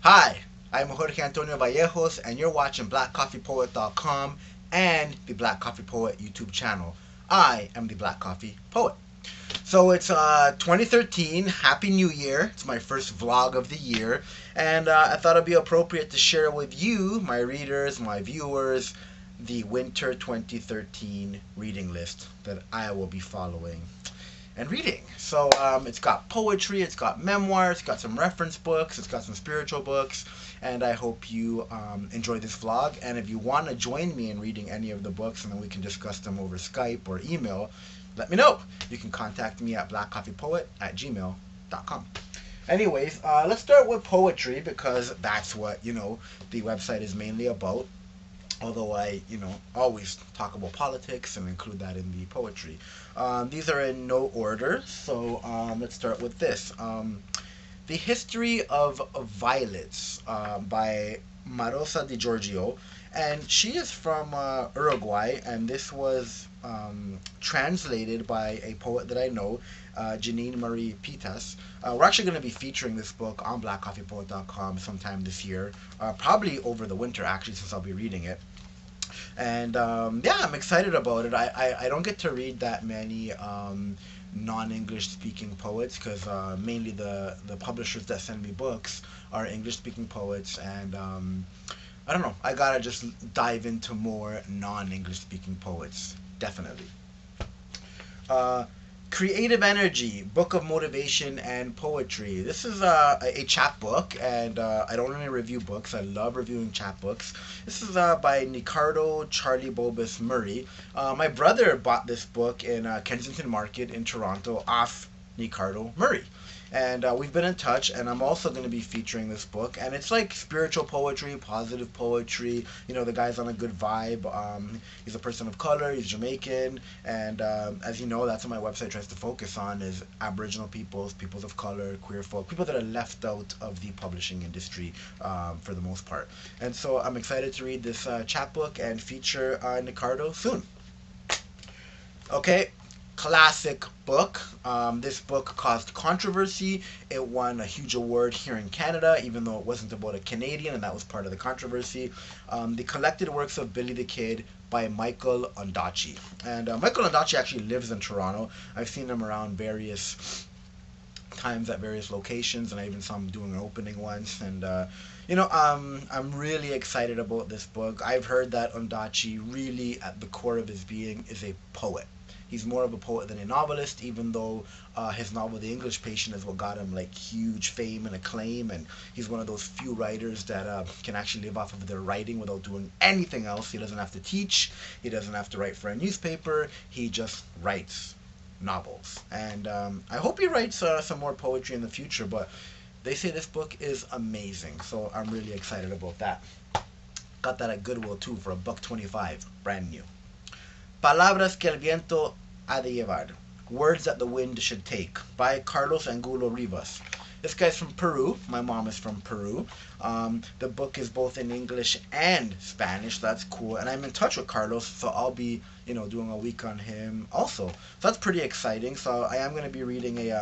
Hi, I'm Jorge Antonio Vallejos, and you're watching BlackCoffeePoet.com and the Black Coffee Poet YouTube channel. I am the Black Coffee Poet. So it's 2013. Happy New Year. It's my first vlog of the year, and I thought it'd be appropriate to share with you, my readers, my viewers, the winter 2013 reading list that I will be following and reading. So it's got poetry, it's got memoirs, it's got some reference books, it's got some spiritual books, and I hope you enjoy this vlog. And if you want to join me in reading any of the books and then we can discuss them over Skype or email, let me know. You can contact me at blackcoffeepoet@gmail.com. Anyways, let's start with poetry because that's what, the website is mainly about. Although I, always talk about politics and include that in the poetry. These are in no order, so let's start with this. The History of Violets by Marosa Di Giorgio, and she is from Uruguay, and this was translated by a poet that I know, Janine Marie Pitas. We're actually going to be featuring this book on blackcoffeepoet.com sometime this year, probably over the winter actually, since I'll be reading it. And yeah, I'm excited about it. I don't get to read that many non-English speaking poets because mainly the publishers that send me books are English speaking poets, and I don't know, I gotta just dive into more non-English speaking poets, definitely. uh, Creative Energy, Book of Motivation and Poetry. This is a chapbook, and I don't really review books. I love reviewing chapbooks. This is by Nicardo Charlie Bobus Murray. My brother bought this book in Kensington Market in Toronto off Nicardo Murray. And we've been in touch, and I'm also going to be featuring this book. And it's like spiritual poetry, positive poetry. The guy's on a good vibe. He's a person of color. He's Jamaican, and as you know, that's what my website tries to focus on: is Aboriginal peoples, peoples of color, queer folk, people that are left out of the publishing industry for the most part. And so I'm excited to read this chapbook and feature Nicardo soon. Okay, classic book. This book caused controversy. It won a huge award here in Canada, even though it wasn't about a Canadian, and that was part of the controversy. The Collected Works of Billy the Kid by Michael Ondaatje. And Michael Ondaatje actually lives in Toronto. I've seen him around various times at various locations, and I even saw him doing an opening once. And I'm really excited about this book. I've heard that Ondaatje really, at the core of his being, is a poet. He's more of a poet than a novelist, even though his novel The English Patient is what got him like huge fame and acclaim, and he's one of those few writers that can actually live off of their writing without doing anything else. He doesn't have to teach, he doesn't have to write for a newspaper, he just writes novels. And I hope he writes some more poetry in the future, but they say this book is amazing, so I'm really excited about that. Got that at Goodwill too for $1.25, brand new. Palabras que el viento ha de llevar. Words that the wind should take, by Carlos Angulo Rivas. This guy's from Peru. My mom is from Peru. The book is both in English and Spanish. That's cool. And I'm in touch with Carlos, so I'll be, doing a week on him also. So that's pretty exciting. So I am going to be reading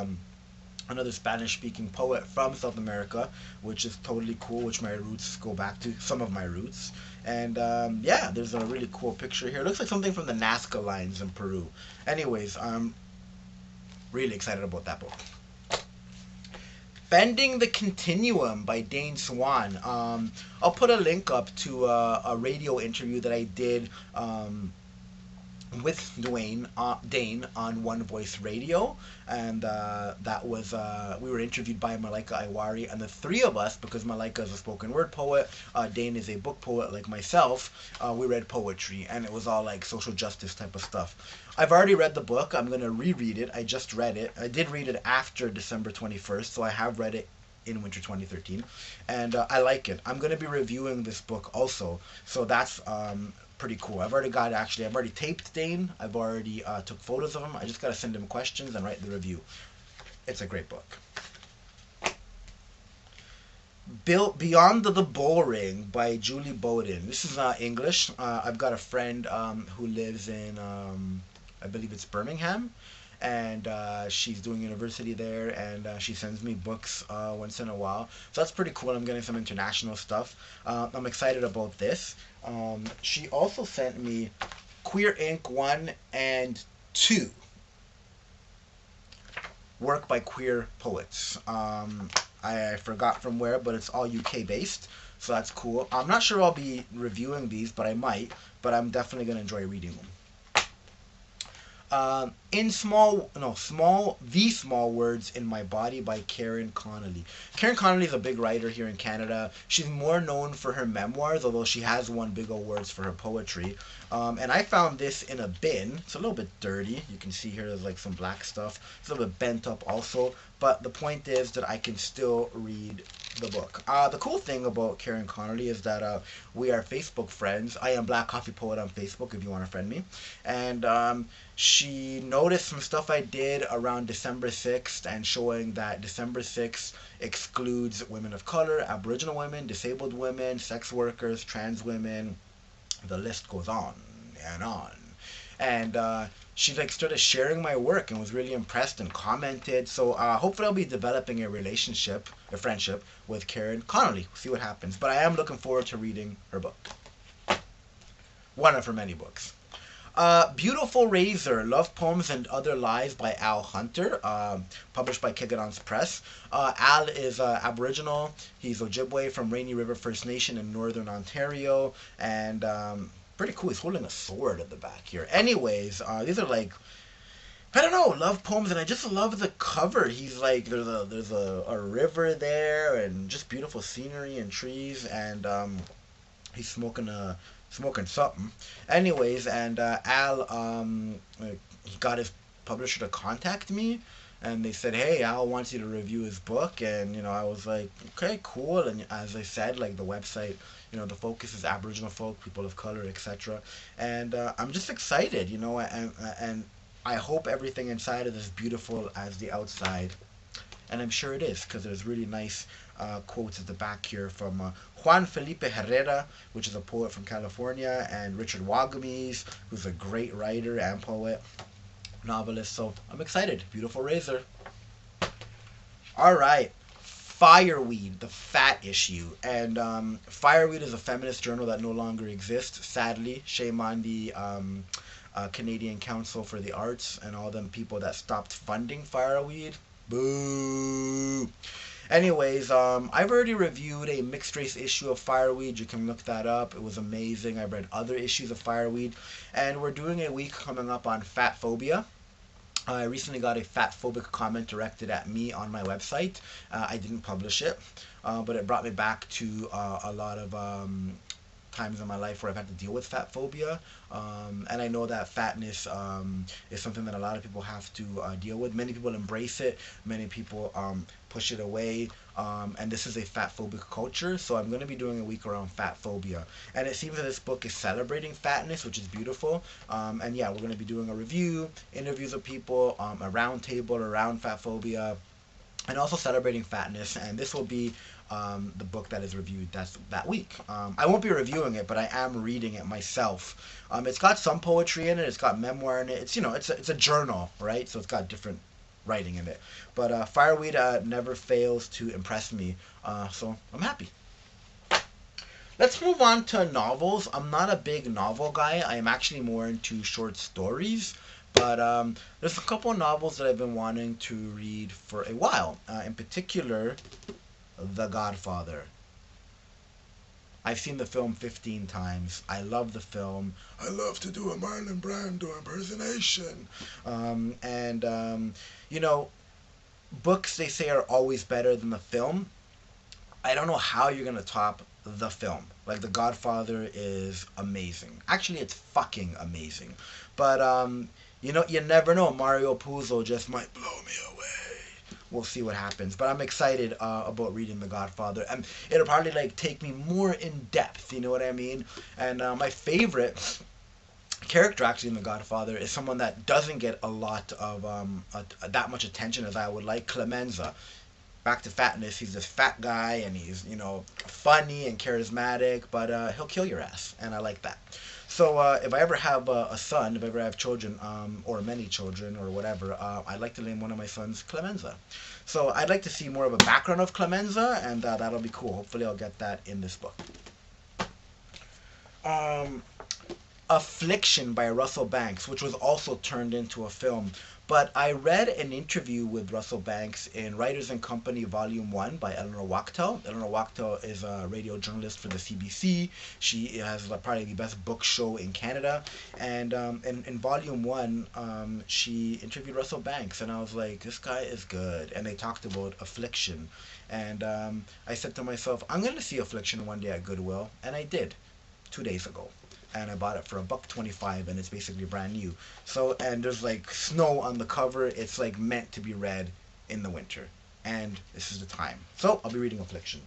another Spanish-speaking poet from South America, which is totally cool, which my roots go back to, some of my roots. And yeah, there's a really cool picture here. It looks like something from the Nazca lines in Peru. Anyways, I'm really excited about that book. Bending the Continuum by Dane Swan. I'll put a link up to a radio interview that I did with Dane on One Voice Radio, and that was we were interviewed by Malaika Iwari, and the three of us, because Malaika is a spoken word poet, Dane is a book poet like myself, we read poetry, and it was all like social justice type of stuff. I've already read the book. I'm going to reread it. I just read it. I did read it after December 21st, so I have read it in winter 2013, and I like it. I'm going to be reviewing this book also, so that's pretty cool. I've already taped Dane. I've already took photos of him. I just got to send him questions and write the review. It's a great book. Beyond the Boring by Julie Bowden. This is English. I've got a friend who lives in, I believe it's Birmingham, and she's doing university there, and she sends me books once in a while. So that's pretty cool. I'm getting some international stuff. I'm excited about this. She also sent me Queer Ink 1 and 2, work by queer poets. I forgot from where, but it's all UK based, so that's cool. I'm not sure I'll be reviewing these, but I might. But I'm definitely gonna enjoy reading them. In small, no, small, The Small Words in My Body by Karen Connolly. Karen Connolly is a big writer here in Canada. She's more known for her memoirs, although she has won big awards for her poetry. And I found this in a bin. It's a little bit dirty. You can see here there's like some black stuff. It's a little bit bent up also. But the point is that I can still read the book. The cool thing about Karen Connolly is that we are Facebook friends. I am Black Coffee Poet on Facebook if you want to friend me. And she noticed some stuff I did around December 6th and showing that December 6th excludes women of color, Aboriginal women, disabled women, sex workers, trans women. The list goes on and on. And she like started sharing my work and was really impressed and commented. So hopefully I'll be developing a relationship, a friendship with Karen Connolly. We'll see what happens. But I am looking forward to reading her book. One of her many books. Beautiful Razor, Love Poems and Other Lies by Al Hunter, published by Kigadons Press. Al is Aboriginal. He's Ojibwe from Rainy River First Nation in Northern Ontario. And pretty cool. He's holding a sword at the back here. Anyways, these are like, I don't know, love poems, and I just love the cover. He's like, there's a river there, and just beautiful scenery and trees, and he's smoking something. Anyways, and Al, he got his publisher to contact me, and they said, hey, Al wants you to review his book, and I was like, okay, cool. And as I said, like the website, the focus is Aboriginal folk, people of color, etc. And I'm just excited, and I hope everything inside is as beautiful as the outside. And I'm sure it is, because there's really nice quotes at the back here from Juan Felipe Herrera, which is a poet from California, and Richard Wagamis, who's a great writer and poet, novelist. So I'm excited. Beautiful Razor. All right. Fireweed, the fat issue. And Fireweed is a feminist journal that no longer exists, sadly. Shame on the Canadian Council for the Arts and all them people that stopped funding Fireweed. Boo! Anyways, I've already reviewed a mixed race issue of Fireweed. You can look that up. It was amazing. I read other issues of Fireweed. And we're doing a week coming up on fat phobia. I recently got a fat phobic comment directed at me on my website. I didn't publish it, but it brought me back to a lot of times in my life where I've had to deal with fat phobia, and I know that fatness is something that a lot of people have to deal with. Many people embrace it, many people push it away, and this is a fat phobic culture, so I'm going to be doing a week around fat phobia. And it seems that this book is celebrating fatness, which is beautiful, and yeah, we're going to be doing a review, interviews with people, a round table around fat phobia, and also celebrating fatness. And this will be the book that is reviewed that week. I won't be reviewing it, but I am reading it myself. It's got some poetry in it. It's got memoir in it. It's it's a journal, right? So it's got different writing in it. But Fireweed never fails to impress me. So I'm happy. Let's move on to novels. I'm not a big novel guy. I am actually more into short stories. But there's a couple of novels that I've been wanting to read for a while. In particular, The Godfather. I've seen the film 15 times. I love the film. I love to do a Marlon Brando impersonation. Books, they say, are always better than the film. I don't know how you're going to top the film. Like, The Godfather is amazing. Actually, it's fucking amazing. But, you never know. Mario Puzo just might blow me away. We'll see what happens. But I'm excited about reading The Godfather. And it'll probably, take me more in depth, you know what I mean? And my favorite character, actually, in The Godfather is someone that doesn't get a lot of, that much attention as I would like, Clemenza. Back to fatness, he's this fat guy, and he's, funny and charismatic, but he'll kill your ass, and I like that. So if I ever have a son, if I ever have children, or many children, or whatever, I'd like to name one of my sons Clemenza. So I'd like to see more of a background of Clemenza, and that'll be cool. Hopefully, I'll get that in this book. Um, Affliction by Russell Banks, which was also turned into a film. But I read an interview with Russell Banks in Writers and Company Volume 1 by Eleanor Wachtel. Eleanor Wachtel is a radio journalist for the CBC. She has probably the best book show in Canada. And in Volume 1, she interviewed Russell Banks. And I was like, this guy is good. And they talked about Affliction. And I said to myself, I'm going to see Affliction one day at Goodwill. And I did, 2 days ago, and I bought it for $1.25, and it's basically brand new. So, and there's like snow on the cover. It's like meant to be read in the winter, and this is the time. So I'll be reading Affliction.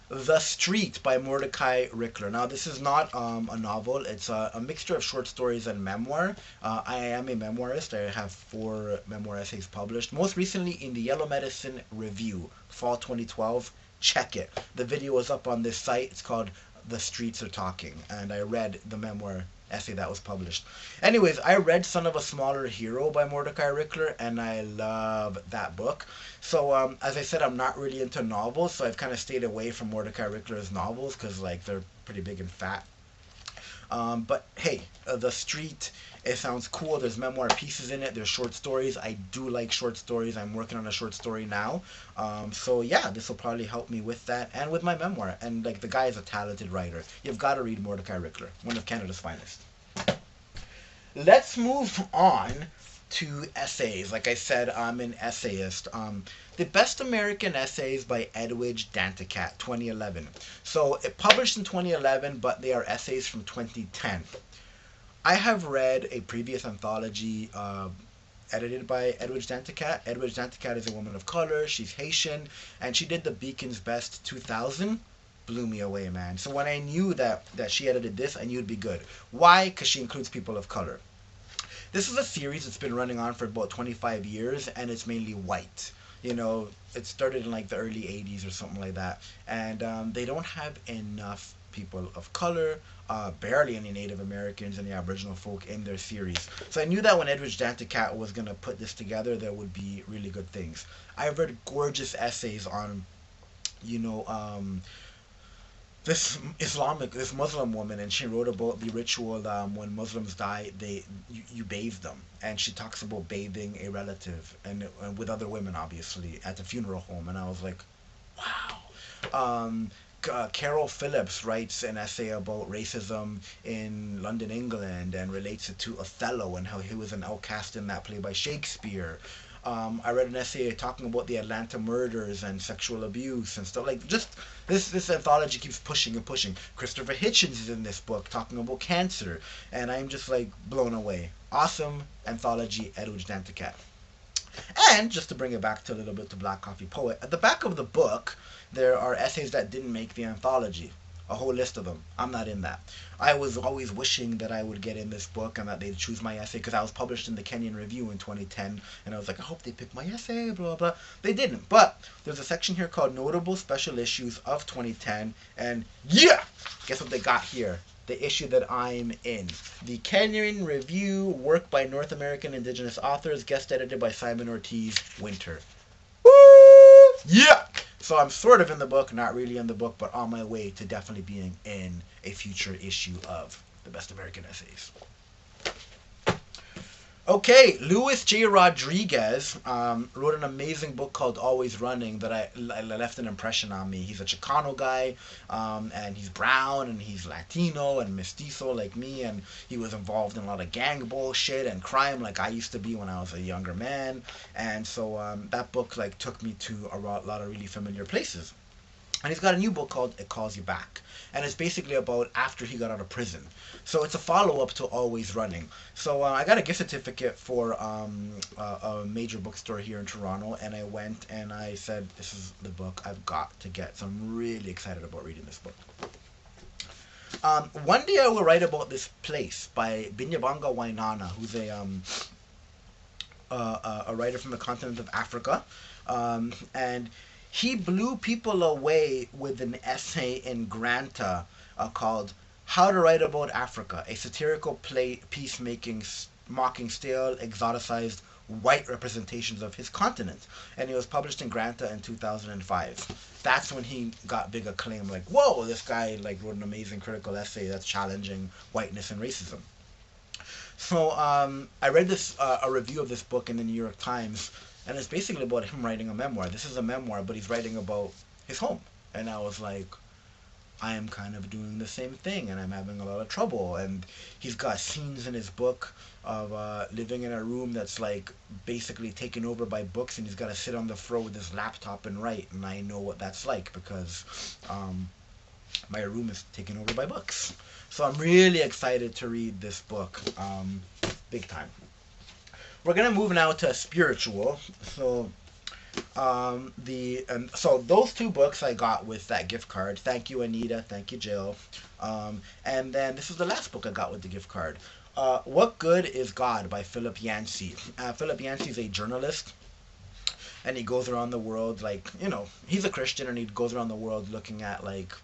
The Street by Mordecai Rickler. Now, this is not a novel. It's a mixture of short stories and memoir. I am a memoirist. I have 4 memoir essays published. Most recently in the Yellow Medicine Review, fall 2012. Check it. The video is up on this site. It's called The Streets Are Talking, and I read the memoir essay that was published. Anyways, I read Son of a Smaller Hero by Mordecai Rickler, and I love that book. So, as I said, I'm not really into novels, so I've kind of stayed away from Mordecai Rickler's novels, because, like, they're pretty big and fat. But hey, The Street, it sounds cool. There's memoir pieces in it. There's short stories. I do like short stories. I'm working on a short story now. So yeah, this will probably help me with that and with my memoir. And like, the guy is a talented writer. You've got to read Mordecai Rickler, one of Canada's finest. Let's move on to essays. Like I said, I'm an essayist. The Best American Essays by Edwidge Danticat, 2011. So it published in 2011, but they are essays from 2010. I have read a previous anthology edited by Edwidge Danticat. Edwidge Danticat is a woman of color. She's Haitian, and she did the Beacon's Best 2000. Blew me away, man. So when I knew that she edited this, I knew it'd be good. Why? Because she includes people of color. This is a series that's been running on for about 25 years, and it's mainly white. You know, it started in like the early 80s or something like that. And they don't have enough people of color, barely any Native Americans and the Aboriginal folk in their series. So I knew that when Edwidge Danticat was going to put this together, there would be really good things. I've read gorgeous essays on, you know, this Muslim woman, and she wrote about the ritual when Muslims die, you bathe them, and she talks about bathing a relative and with other women, obviously, at the funeral home, and I was like, wow. Carol Phillips writes an essay about racism in London, England, and relates it to Othello and how he was an outcast in that play by Shakespeare. I read an essay talking about the Atlanta murders and sexual abuse and stuff. Like, just this anthology keeps pushing and pushing. Christopher Hitchens is in this book talking about cancer, and I'm just like blown away. Awesome anthology, Edwidge Danticat. And just to bring it back to a little bit to Black Coffee Poet, at the back of the book there are essays that didn't make the anthology. A whole list of them. I'm not in that. I was always wishing that I would get in this book and that they'd choose my essay, because I was published in the Kenyan Review in 2010, and I was like, I hope they pick my essay, blah, blah. They didn't. But there's a section here called Notable Special Issues of 2010, and yeah! Guess what they got here? The issue that I'm in. The Kenyan Review, work by North American Indigenous authors, guest edited by Simon Ortiz Winter. Woo! Yeah! So I'm sort of in the book, not really in the book, but on my way to definitely being in a future issue of the Best American Essays. Okay, Luis J. Rodriguez wrote an amazing book called Always Running that I left an impression on me. He's a Chicano guy, and he's brown, and he's Latino and mestizo like me, and he was involved in a lot of gang bullshit and crime like I used to be when I was a younger man. And so that book like took me to a lot of really familiar places. And he's got a new book called It Calls You Back. And it's basically about after he got out of prison. So it's a follow-up to Always Running. So I got a gift certificate for a major bookstore here in Toronto. And I went and I said, this is the book I've got to get. So I'm really excited about reading this book. One day I will write about this place by Binyavanga Wainaina, who's a writer from the continent of Africa. And he blew people away with an essay in Granta called How to Write About Africa, a satirical play, peacemaking, mocking stale, exoticized white representations of his continent. And it was published in Granta in 2005. That's when he got big acclaim. Like, whoa, this guy like wrote an amazing critical essay that's challenging whiteness and racism. So I read this a review of this book in the New York Times, and it's basically about him writing a memoir. This is a memoir, but he's writing about his home. And I was like, I am kind of doing the same thing, and I'm having a lot of trouble. And he's got scenes in his book of living in a room that's like basically taken over by books, and he's got to sit on the floor with his laptop and write. And I know what that's like because my room is taken over by books. So I'm really excited to read this book, big time. We're gonna move now to spiritual. So so those two books I got with that gift card. Thank you, Anita. Thank you, Jill. And then this is the last book I got with the gift card. What Good is God by Philip Yancey. Philip Yancey is a journalist, and he goes around the world like, he's a Christian, and he goes around the world looking at like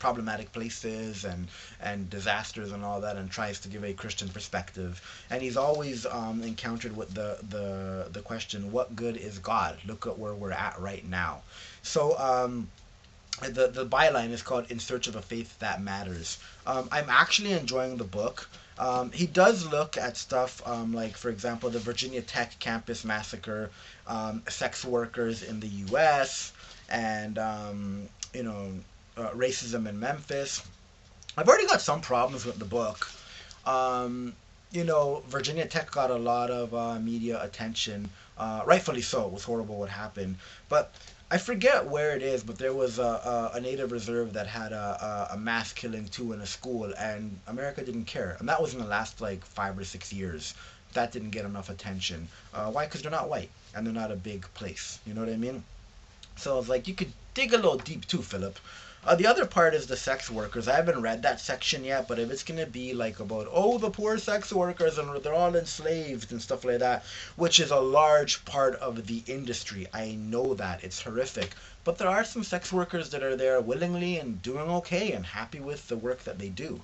problematic places and disasters and all that, and tries to give a Christian perspective. And he's always encountered with the question, what good is God? Look at where we're at right now. So the byline is called In Search of a Faith That Matters. I'm actually enjoying the book. He does look at stuff like, for example, the Virginia Tech campus massacre, sex workers in the U.S., and racism in Memphis. I've already got some problems with the book. Virginia Tech got a lot of media attention, rightfully so. It was horrible what happened, but I forget where it is, but there was a native reserve that had a mass killing too in a school, and America didn't care. And that was in the last like 5 or 6 years. That didn't get enough attention. Why? Because they're not white, and they're not a big place. You know what I mean? So I was like, you could dig a little deep too, Philip. The other part is the sex workers. I haven't read that section yet, but if it's going to be like about, the poor sex workers and they're all enslaved and stuff like that, which is a large part of the industry. I know that. It's horrific. But there are some sex workers that are there willingly and doing okay and happy with the work that they do.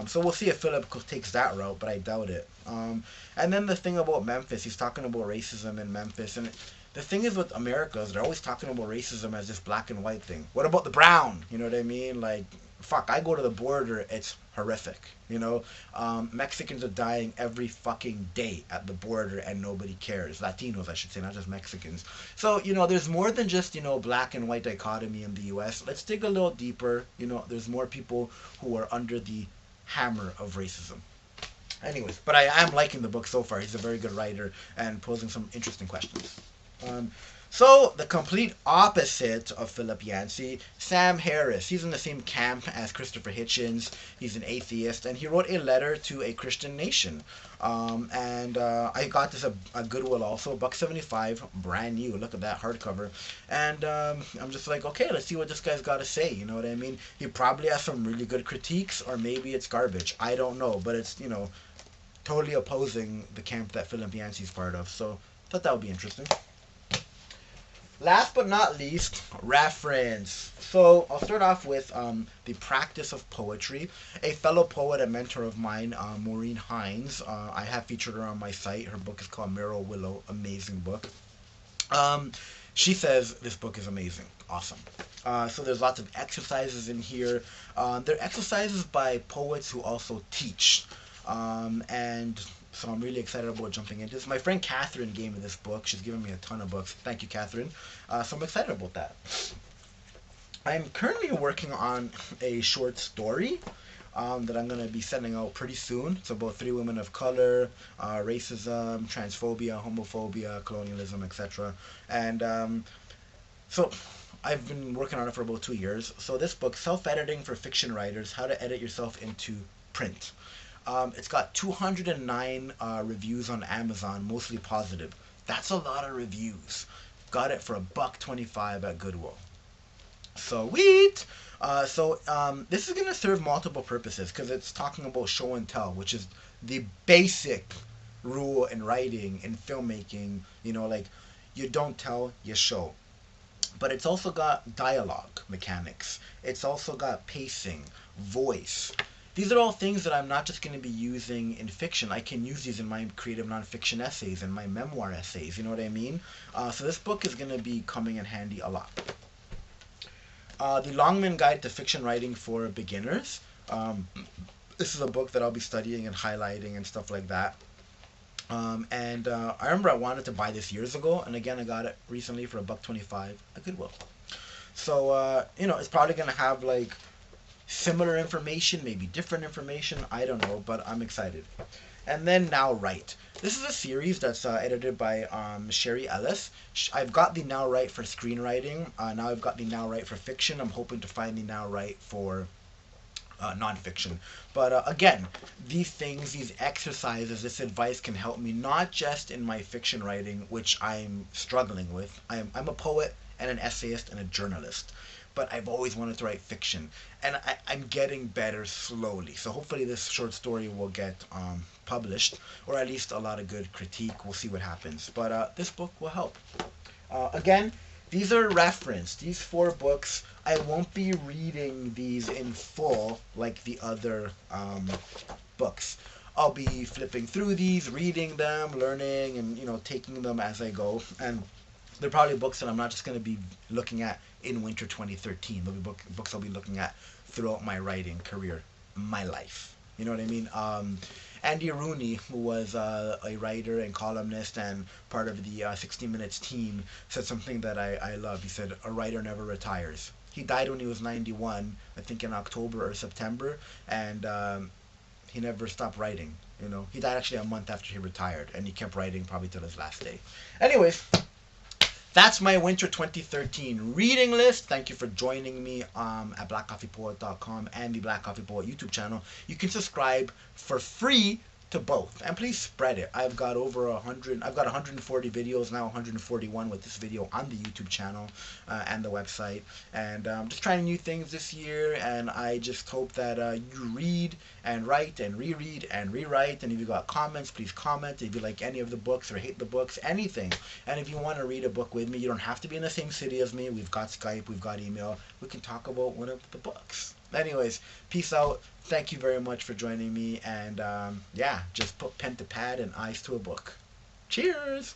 So we'll see if Philip takes that route, but I doubt it. And then the thing about Memphis, he's talking about racism in Memphis, and the thing is with America is they're always talking about racism as this black and white thing. What about the brown? You know what I mean? Like, fuck, I go to the border, it's horrific. Mexicans are dying every fucking day at the border and nobody cares. Latinos, I should say, not just Mexicans. So, there's more than just, black and white dichotomy in the U.S. Let's dig a little deeper. There's more people who are under the hammer of racism. Anyways, but I am liking the book so far. He's a very good writer and posing some interesting questions. So the complete opposite of Philip Yancey, Sam Harris. He's in the same camp as Christopher Hitchens. He's an atheist, and he wrote a letter to a Christian nation. I got this at Goodwill also, $1.75, brand new. Look at that hardcover. And I'm just like, okay, let's see what this guy's got to say. You know what I mean? He probably has some really good critiques, or maybe it's garbage. I don't know, but it's totally opposing the camp that Philip Yancey's part of. So I thought that would be interesting. Last but not least, reference. So I'll start off with The Practice of Poetry. A fellow poet and mentor of mine, Maureen Hines. I have featured her on my site. Her book is called Merrill Willow. Amazing book. She says this book is amazing. Awesome. So there's lots of exercises in here. They're exercises by poets who also teach. So I'm really excited about jumping into this. My friend Catherine gave me this book. She's given me a ton of books. Thank you, Catherine. So I'm excited about that. I'm currently working on a short story that I'm going to be sending out pretty soon. It's about 3 women of color, racism, transphobia, homophobia, colonialism, etc. And so I've been working on it for about 2 years. So this book, Self-Editing for Fiction Writers, How to Edit Yourself into Print. It's got 209 reviews on Amazon, mostly positive. That's a lot of reviews. Got it for $1.25 at Goodwill. Sweet! This is going to serve multiple purposes because it's talking about show and tell, which is the basic rule in writing and filmmaking. You don't tell, you show. but it's also got dialogue mechanics. It's also got pacing, voice. These are all things that I'm not just going to be using in fiction. I can use these in my creative nonfiction essays and my memoir essays. You know what I mean? So this book is going to be coming in handy a lot. The Longman Guide to Fiction Writing for Beginners. This is a book that I'll be studying and highlighting and stuff like that. I remember I wanted to buy this years ago, and again I got it recently for $1.25 at Goodwill. So it's probably gonna have like similar information, maybe different information. I don't know, but I'm excited. And then Now Write. This is a series that's edited by Sherry Ellis. I've got the Now Write for screenwriting. Now I've got the Now Write for fiction. I'm hoping to find the Now Write for nonfiction. But again, these things, these exercises, this advice can help me not just in my fiction writing, which I'm struggling with. I'm a poet and an essayist and a journalist, but I've always wanted to write fiction, and I'm getting better slowly. So hopefully this short story will get published, or at least a lot of good critique. We'll see what happens. But this book will help. Again, these are referenced. These 4 books, I won't be reading these in full like the other books. I'll be flipping through these, reading them, learning, and taking them as I go. And they're probably books that I'm not just going to be looking at in winter 2013. They'll be books I'll be looking at throughout my writing career, my life. You know what I mean? Andy Rooney, who was a writer and columnist and part of the 60 Minutes team, said something that I love. He said, "A writer never retires." He died when he was 91, I think in October or September, and he never stopped writing. He died actually a month after he retired, and he kept writing probably till his last day. Anyways, that's my winter 2013 reading list. Thank you for joining me at blackcoffeepoet.com and the Black Coffee Poet YouTube channel. You can subscribe for free to both, and please spread it. I've got over 100. I've got 140 videos now, 141 with this video on the YouTube channel and the website. And I'm just trying new things this year, and I just hope that you read and write and reread and rewrite. And if you got comments, please comment. If you like any of the books or hate the books, anything. And if you want to read a book with me, you don't have to be in the same city as me. We've got Skype, we've got email. We can talk about one of the books. Anyways, peace out. Thank you very much for joining me. And just put pen to pad and eyes to a book. Cheers!